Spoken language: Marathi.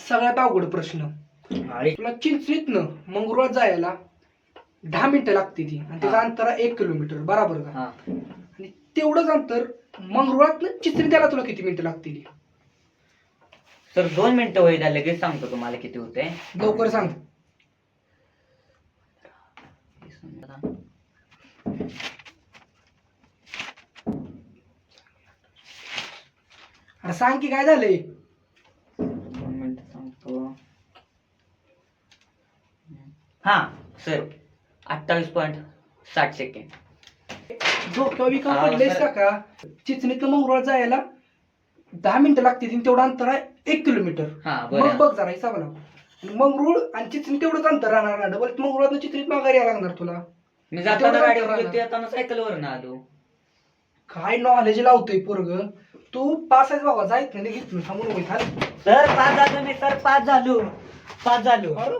सगळ्यात अवघड प्रश्न. तुला चिंचणीतनं मंगरुळात जायला 10 मिनिटं लागते ती आणि त्याचं अंतर आहे 1 किलोमीटर, बरोबर का? आणि तेवढंच अंतर मंगरुळातनं चिंचणीत यायला तुला किती मिनिटं लागतील? सर 2 मिनिटं होईल, लगेच सांगतो तुम्हाला किती होते. लवकर सांग. अरे सांग की काय झालंय? 2 मिनिटं सांगतो. हा सर 28.60 सेकंड. डोक्यावर विका पडलेस का? चिंचणीतनं मंगरुळात जायला 10 मिनिटं लागते आणि तेवढं अंतर आहे 1 किलोमीटर. मग बघ जरा हिसाबाला. मंगरुळ आणि चिंचणी तेवढंच अंतर राहणार ना. डबल मंगरुळात चिंचणीत माघारी यायला लागणार तुला. मी जाताना गाडीवर गेलो, येताना सायकलवर ना आलो. काय नॉलेज लावतोय पोरग. तू पास आहेस बाबा, जायत नाही घेत थांबून होईल. सर 5 झालो मी, सर 5 झालो. अरे